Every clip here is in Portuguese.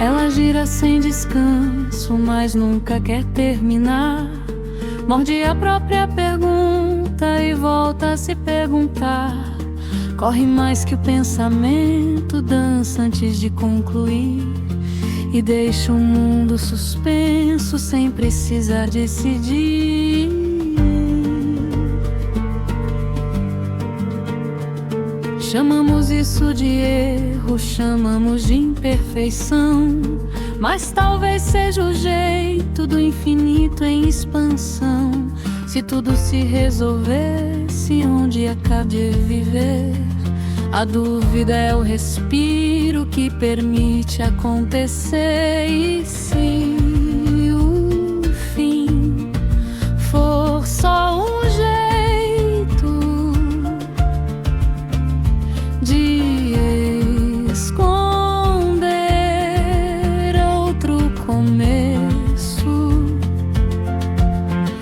Ela gira sem descanso, mas nunca quer terminar. Morde a própria pergunta e volta a se perguntar. Corre mais que o pensamento, dança antes de concluir, e deixa o mundo suspenso sem precisar decidir. Chamamos isso de erro, chamamos de imperfeição, mas talvez seja o jeito do infinito em expansão. Se tudo se resolvesse, onde acabe de viver? A dúvida é o respiro que permite acontecer. E se o fim for só um jeito de esconder outro começo?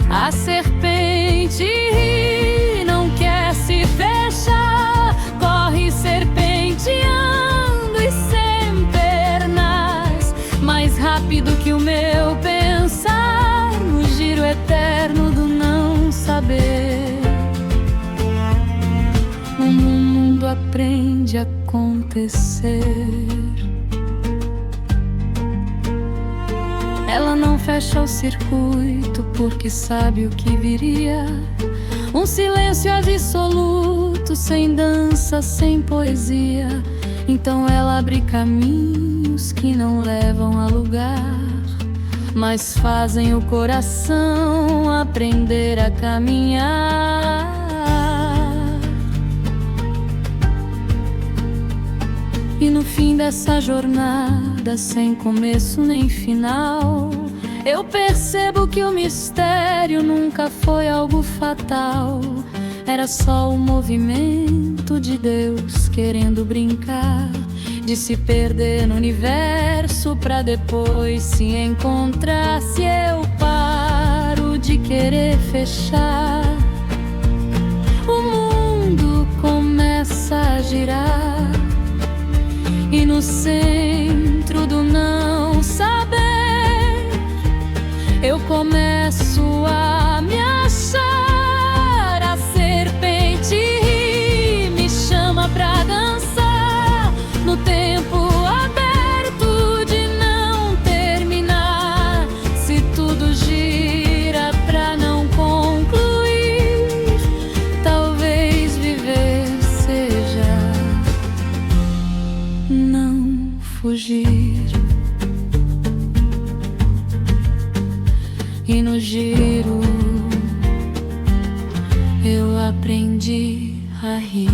A serpente ri, não quer se fechar, corre serpenteando e sem pernas, mais rápido que o meu pensar, no giro eterno do não saber. O mundo aprende a acontecer. Ela não fecha o circuito porque sabe o que viria. Um silêncio absoluto, sem dança, sem poesia. Então ela abre caminhos que não levam a lugar, mas fazem o coração aprender a caminhar. E no fim dessa jornada, sem começo nem final, eu percebo que o mistério nunca foi algo fatal. Era só o movimento de Deus querendo brincar, de se perder no universo pra depois se encontrar. Se eu paro de querer fechar, o mundo começa a girar. E no centro do não saber, eu começo a me achar. A serpente ri, me chama pra dançar no tempo aberto de não terminar. Se tudo gira pra não concluir, talvez viver seja não fugir. E no giro eu aprendi a rir.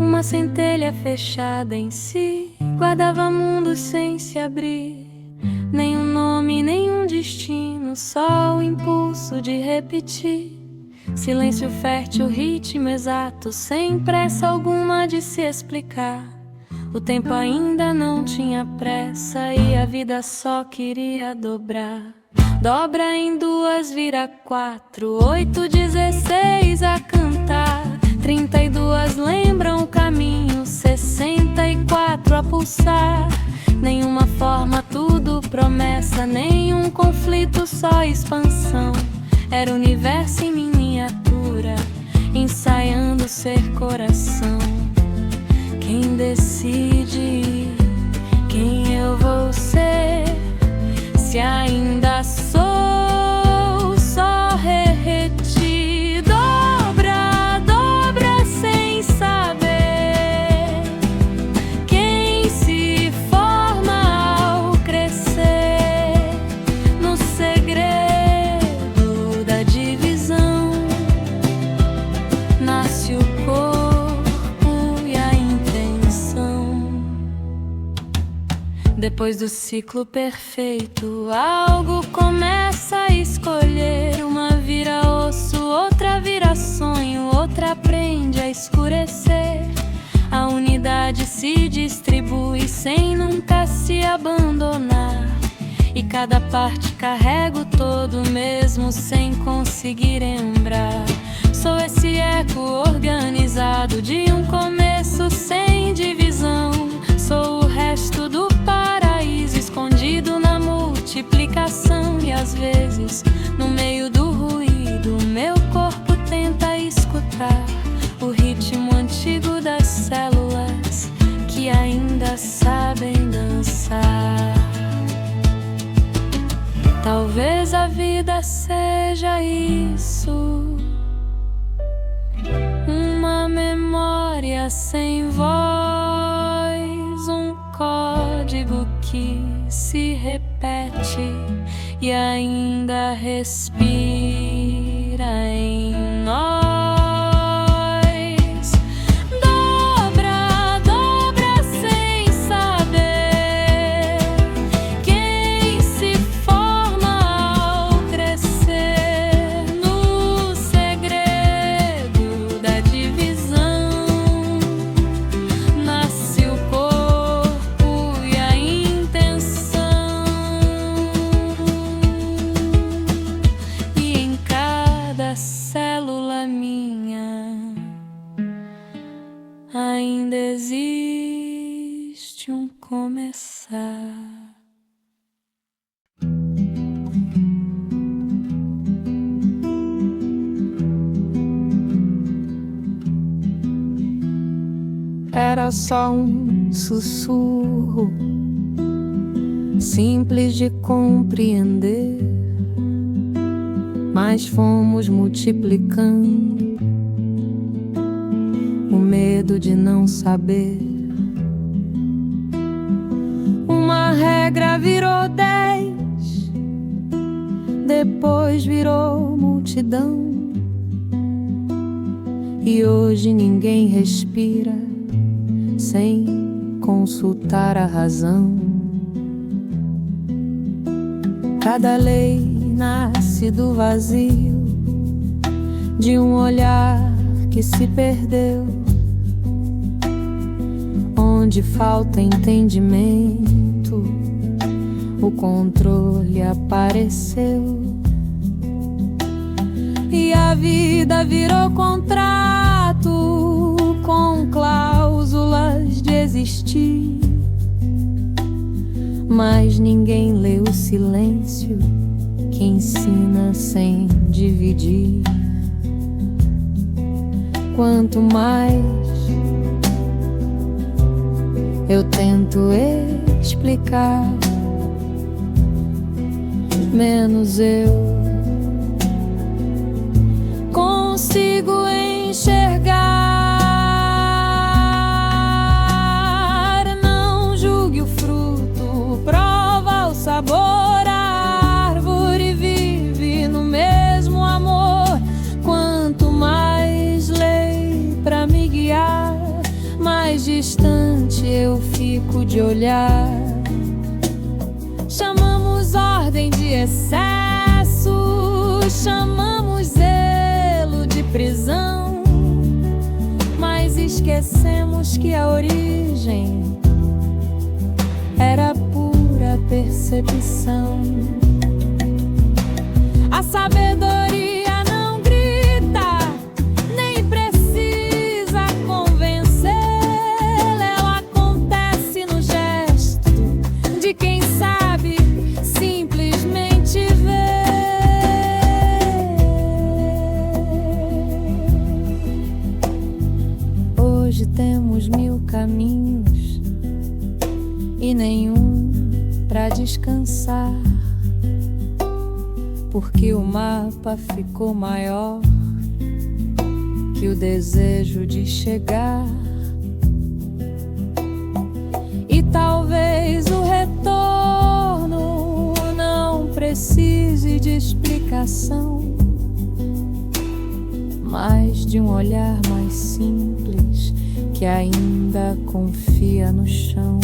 Uma centelha fechada em si guardava mundos sem se abrir. Nenhum nome, nenhum destino, só o impulso de repetir. Silêncio fértil, ritmo exato, sem pressa alguma de se explicar. O tempo ainda não tinha pressa e a vida só queria dobrar. Dobra em duas, vira 4, 8, 16 a cantar. 32 lembram o caminho, 64 a pulsar. Nenhuma forma, tudo promessa, nenhum conflito, só expansão. Era o universo em miniatura, ensaiando ser coração. Quem decide quem eu vou ser, se ainda sou só derretido? Dobra sem saber. Quem se forma ao crescer no segredo da divisão. Depois do ciclo perfeito, algo começa a escolher. Uma vira osso, outra vira sonho, outra aprende a escurecer. A unidade se distribui sem nunca se abandonar, e cada parte carrega o todo mesmo sem conseguir lembrar. Sou esse eco organizado de um começo sem divisão. Sou o resto do paraíso escondido na multiplicação. E às vezes, no meio do ruído, meu corpo tenta escutar o ritmo antigo das células que ainda sabem dançar. Talvez a vida seja isso, uma memória sem voz, um código que se repete e ainda respira em nós. Dobra, dobra sem saber quem se forma ao crescer no segredo da divisão. Nasce o corpo e a intenção, e em cada célula minha ainda existe um começar. Era só um sussurro simples de compreender, mas fomos multiplicando o medo de não saber. Uma regra virou 10, depois virou multidão, e hoje ninguém respira sem consultar a razão. Cada lei nasce do vazio, de um olhar que se perdeu, onde falta entendimento, o controle apareceu. E a vida virou contrato com cláusulas de existir, mas ninguém lê o silêncio que ensina sem dividir. Quanto mais eu tento explicar, menos eu consigo enxergar. Não julgue o fruto, prova o sabor. A árvore vive no mesmo amor. Quanto mais lei pra me guiar, mais distante eu fico de olhar. Chamamos ordem de excesso, chamamos zelo de prisão, mas esquecemos que a origem era pura percepção. A sabedoria não grita, nem precisa convencer. Ela acontece no gesto de quem sabe simplesmente ver. Hoje temos 1000 caminhos e nenhum pra descansar, porque o mapa ficou maior que o desejo de chegar. E talvez o retorno não precise de explicação, mas de um olhar mais simples que ainda confia no chão.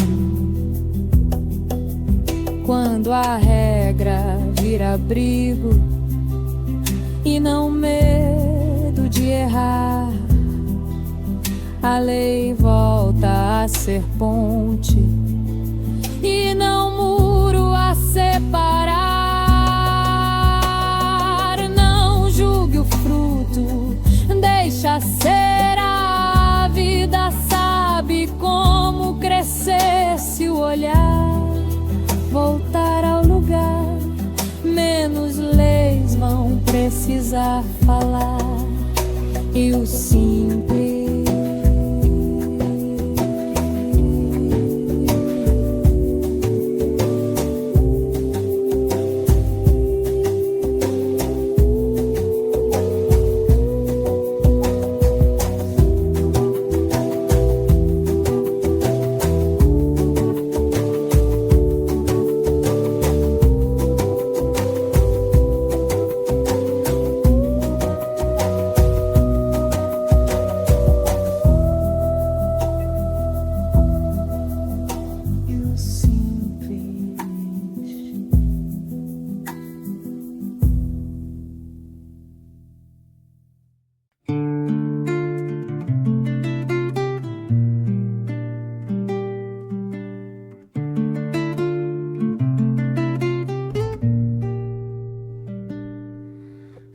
quando a regra vira abrigo e não medo de errar, a lei volta a ser ponte e não muro a separar. Não julgue o fruto, deixa ser, a vida sabe como crescer se o olhar voltar ao lugar. Menos leis vão precisar falar e o simples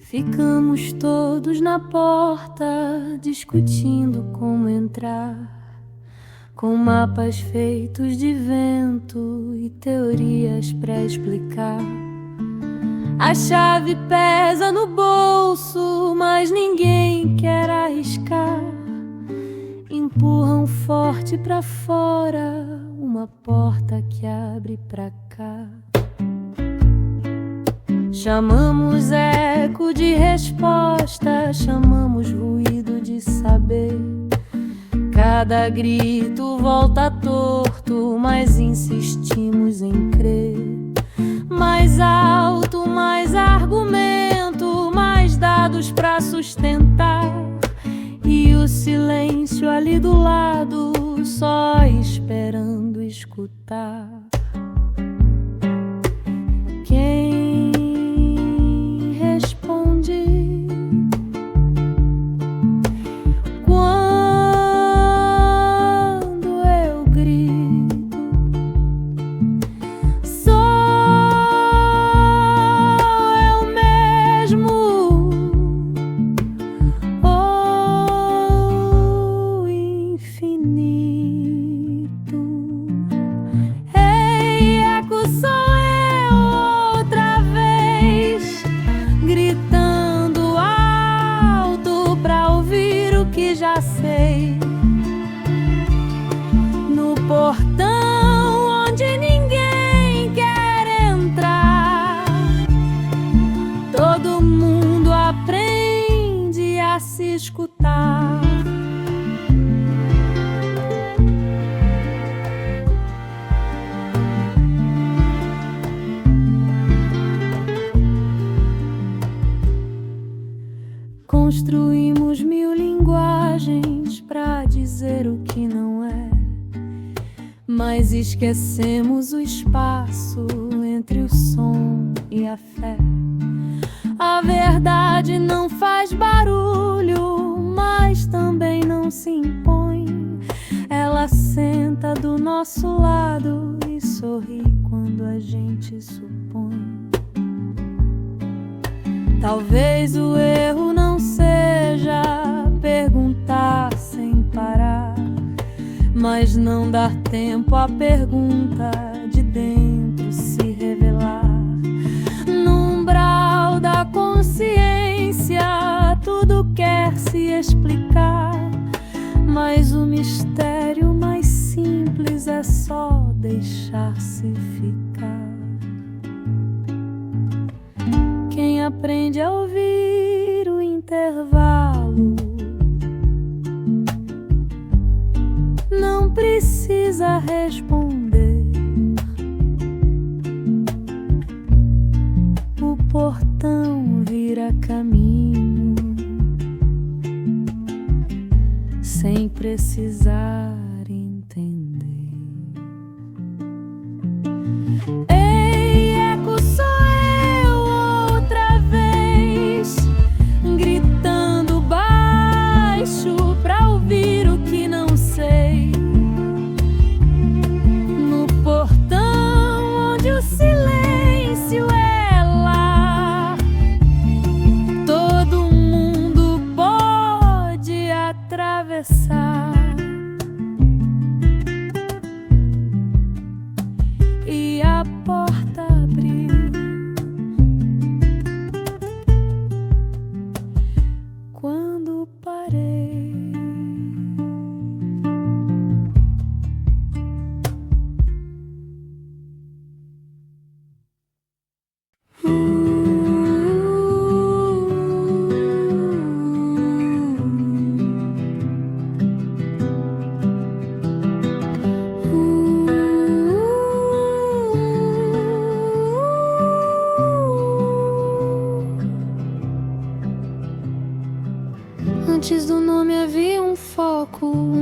ficamos todos na porta, discutindo como entrar, com mapas feitos de vento e teorias pra explicar. A chave pesa no bolso, mas ninguém quer arriscar. Empurram forte pra fora uma porta que abre pra cá. Chamamos eco de resposta, chamamos ruído de saber. Cada grito volta torto, mas insistimos em crer. Mais alto, mais argumento, mais dados pra sustentar. E o silêncio ali do lado, só esperando escutar. Quem responde quando eu grito? Sou eu mesmo ou infinito? Ei, eco, sou eu outra vez, gritando alto pra ouvir o que já sei. No portão onde ninguém quer entrar, todo mundo aprende a se escutar. Construímos mil linguagens pra dizer o que não é, mas esquecemos o espaço entre o som e a fé. A verdade não faz barulho, mas também não se impõe. Ela senta do nosso lado e sorri quando a gente supõe. Talvez o erro não seja perguntar sem parar, mas não dar tempo à pergunta de dentro se revelar. No umbral da consciência tudo quer se explicar, mas o mistério mais simples é só deixar-se ficar. Quem aprende a ouvir o intervalo não precisa responder. O portão vira caminho sem precisar entender.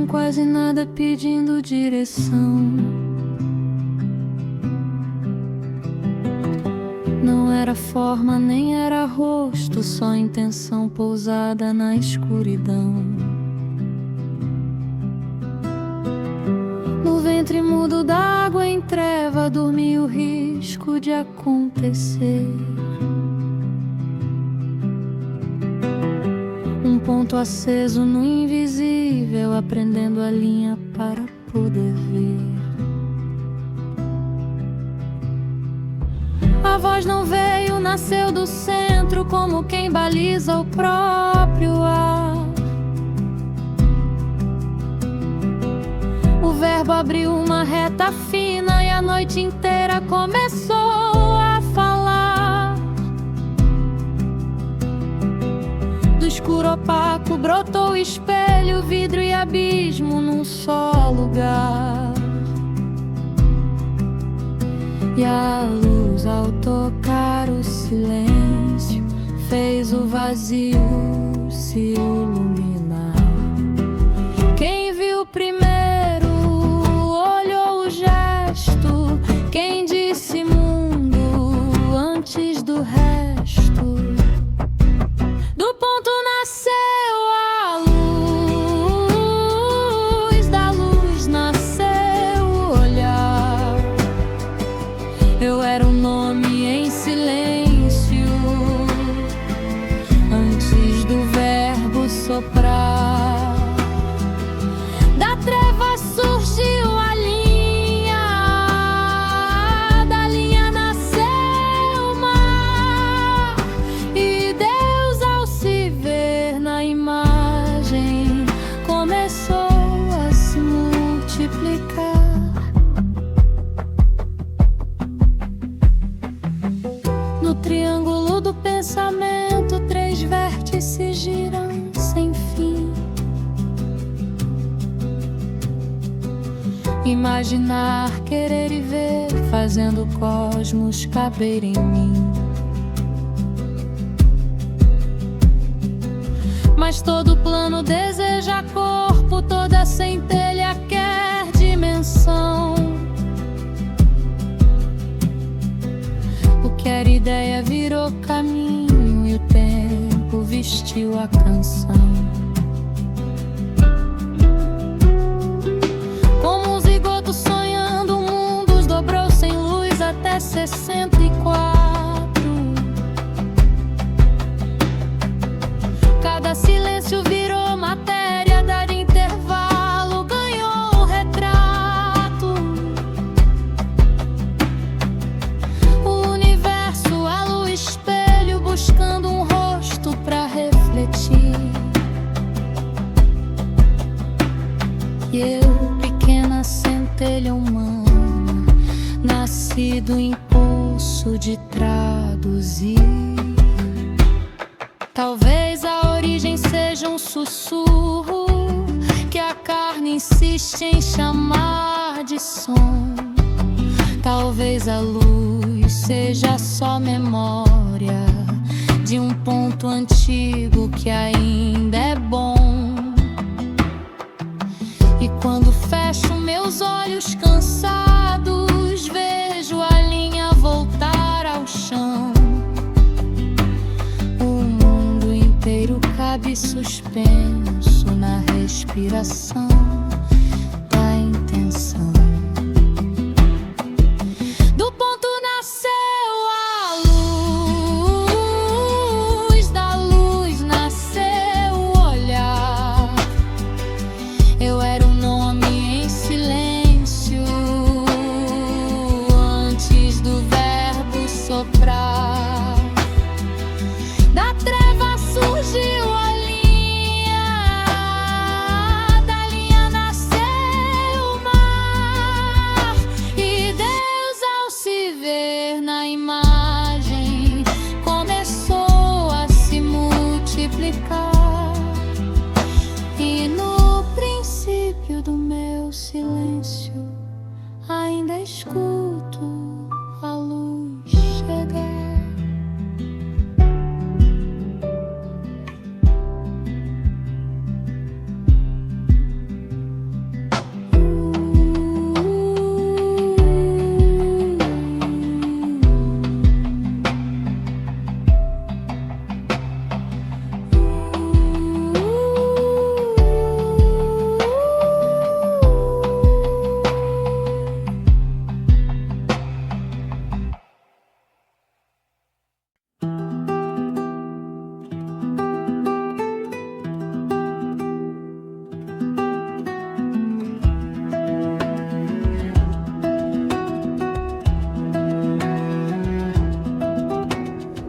quase nada pedindo direção. Não era forma, nem era rosto, só intenção pousada na escuridão. No ventre mudo d'água em treva dormia o risco de acontecer. Um ponto aceso no invisível, aprendendo a linha para poder ver. A voz não veio, nasceu do centro, como quem baliza o próprio ar. O verbo abriu uma reta fina e a noite inteira começou a falar. Do escuro opaco brotou espelho, vidro e abismo num só lugar. E a luz, ao tocar o silêncio, fez o vazio se iluminar. Quem viu primeiro olhou o gesto, quem disse mundo antes do resto. Do ponto nasceu a luz, da luz nasceu o olhar. Eu era um nome em silêncio, antes do verbo soprar. Da treva surgiu a linha, da linha nasceu o mar. E Deus, ao se ver na imagem, começou a se multiplicar. No triângulo do pensamento, três vértices giram sem fim. Imaginar, querer e ver, fazendo o cosmos caber em mim. Mas todo plano deseja corpo, toda centelha quer dimensão. O que era ideia virou caminho e o tempo vestiu a canção. Como um zigoto sonhando mundos, dobrou sem luz até 64. Cada silêncio virou matéria, dado intervalo ganhou retrato. O universo, a lua espelho, buscando um rosto pra refletir. E eu, pequena centelha humana, nasci do impulso de traduzir. Talvez a origem seja um sussurro que a carne insiste em chamar de som. Talvez a luz seja só memória de um ponto antigo que ainda é bom. E quando fecho meus olhos cansados, vejo a linha voltar ao chão. O mundo inteiro cabe suspenso na respiração da intenção. Do ponto nasceu a luz, da luz nasceu o olhar. Eu era um nome em silêncio, antes do verbo soprar. Da treva surgiu a linha, da linha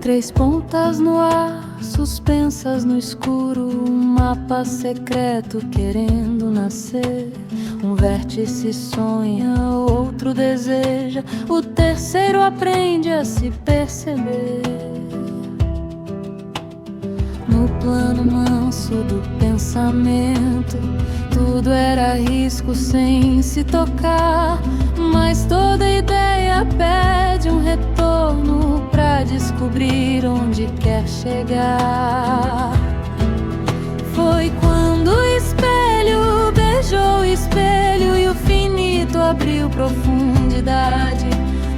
3 pontas no ar, suspensas no escuro, um mapa secreto querendo nascer. Um vértice sonha, o outro deseja, o terceiro aprende a se perceber. No plano manso do pensamento, tudo era risco sem se tocar, mas toda ideia pede um retorno pra descobrir onde quer chegar. Foi quando o espelho beijou o espelho e o finito abriu profundidade.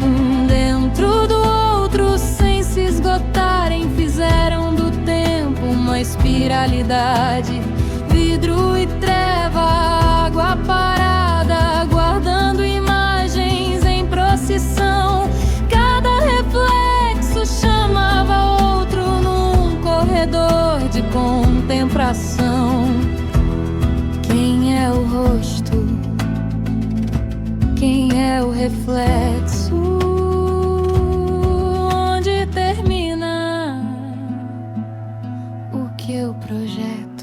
Um dentro do outro sem se esgotarem, fizeram do tempo uma espiralidade. Vidro e treva, água parada, guardando imagens em procissão. Cada reflexo chamava outro num corredor de contemplação. Quem é o rosto? Quem é o reflexo? Onde termina o que eu projeto?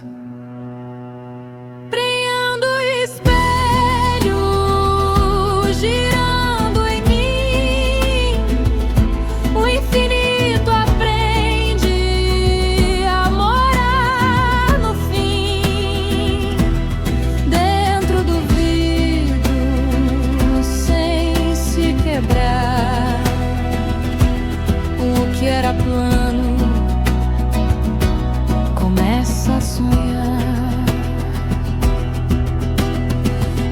Plano começa a sonhar.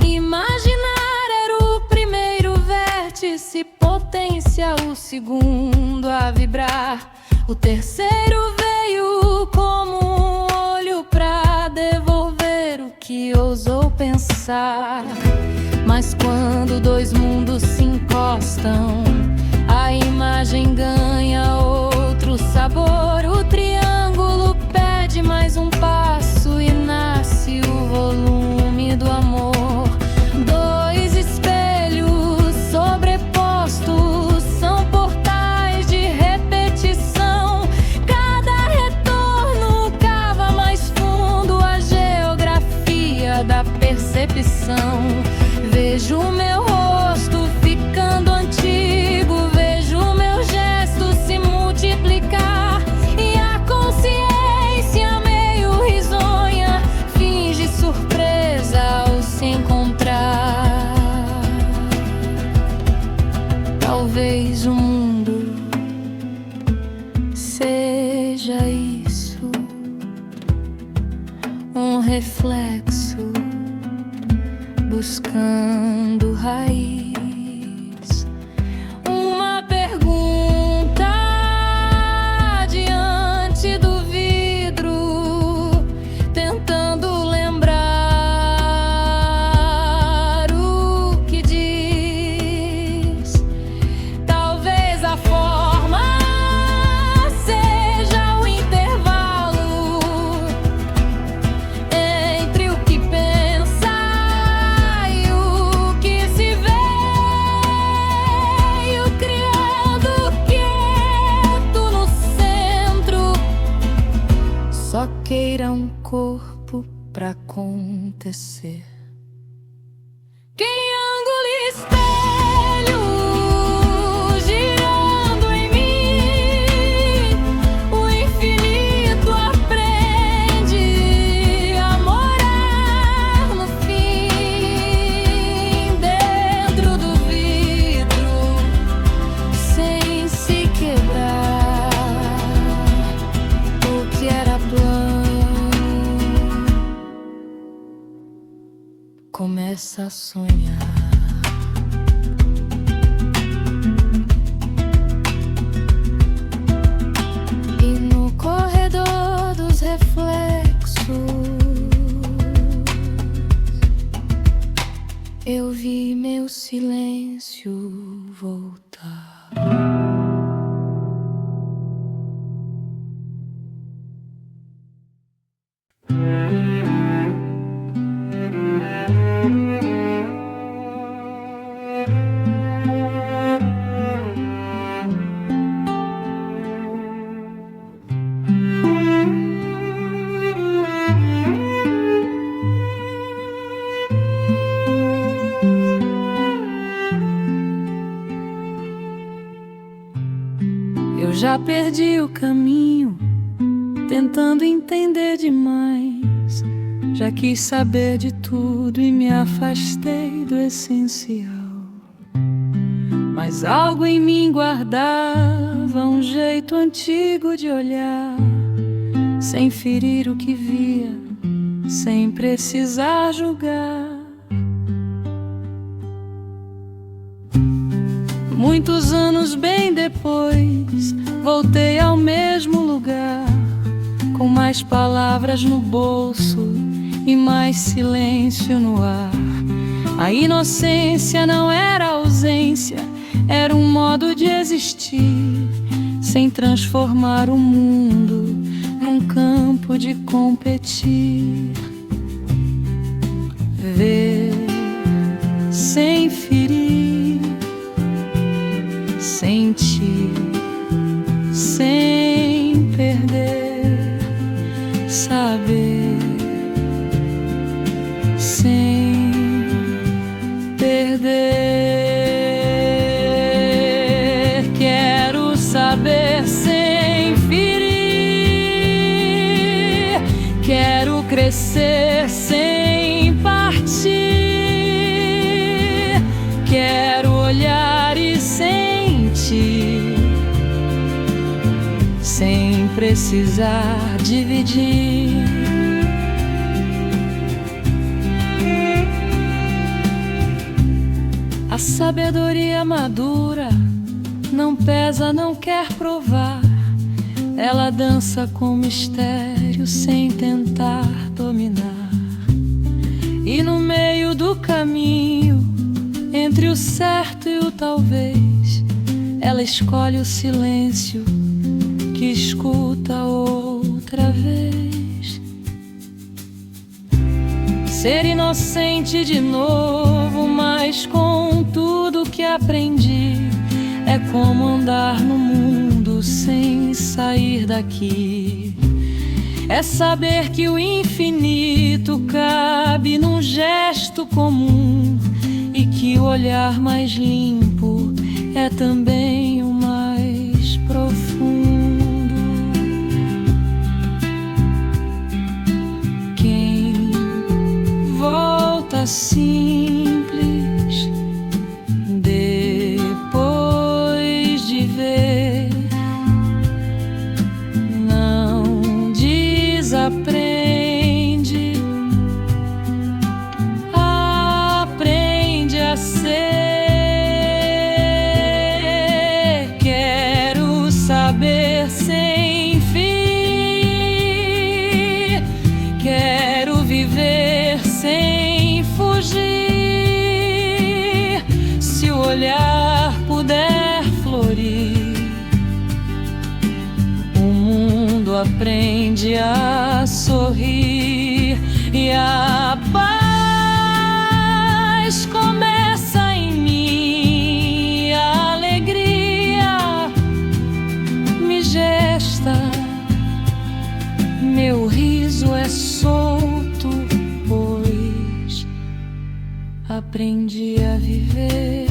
Imaginar era o primeiro vértice, potência o segundo a vibrar. O terceiro veio como um olho pra devolver o que ousou pensar. Mas quando 2 mundos se encostam, a imagem ganha outro sabor. O triângulo pede mais um passo e nasce o volume do amor. 2 espelhos sobrepostos são portais de repetição. Cada retorno cava mais fundo a geografia da percepção. Vejo o meu rosto ficando antigo, e a consciência meio risonha finge surpresa ao se encontrar. Talvez o mundo seja isso, um reflexo buscando raiz. Uma pergunta diante do vidro, tentando lembrar o que diz. Talvez a forma seja o intervalo entre o que pensa e o que se vê. Só queira um corpo pra acontecer. Quem ângulo espelho girando em mim, o infinito aprende a morar no fim. Dentro do vidro sem se quebrar, o que era plano começa a sonhar. E no corredor dos reflexos eu vi meu silêncio voltar. Eu já perdi o caminho, tentando entender demais. Já quis saber de tudo e me afastei do essencial. Mas algo em mim guardava um jeito antigo de olhar, sem ferir o que via, sem precisar julgar. Muitos anos bem depois, voltei ao mesmo lugar, com mais palavras no bolso e mais silêncio no ar. A inocência não era ausência, era um modo de existir, sem transformar o mundo num campo de competir. Ver sem ferir, sentir sem perder, saber sem perder. Quero saber sem ferir, quero crescer sem partir, quero olhar e sentir, sem precisar dividir. A sabedoria madura não pesa, não quer provar. Ela dança com mistério sem tentar dominar. E no meio do caminho, entre o certo e o talvez, ela escolhe o silêncio que escuta outra vez. Ser inocente de novo, mas com tudo que aprendi, é como andar no mundo sem sair daqui. É saber que o infinito cabe num gesto comum, e que o olhar mais limpo é também o mais profundo. Quem volta simples depois de ver, não desaprende, aprende a ser. Quero saber sem fim, quero viver sem fugir. Se o olhar puder florir, o mundo aprende a sorrir, e a paz começa em mim. A alegria me gesta, meu riso é solto, pois aprendi a viver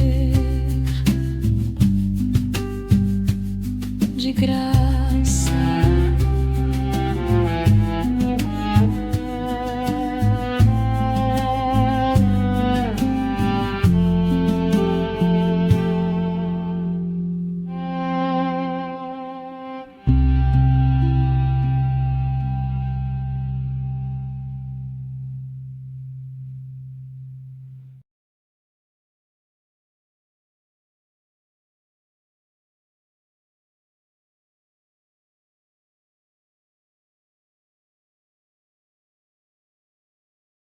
de graça.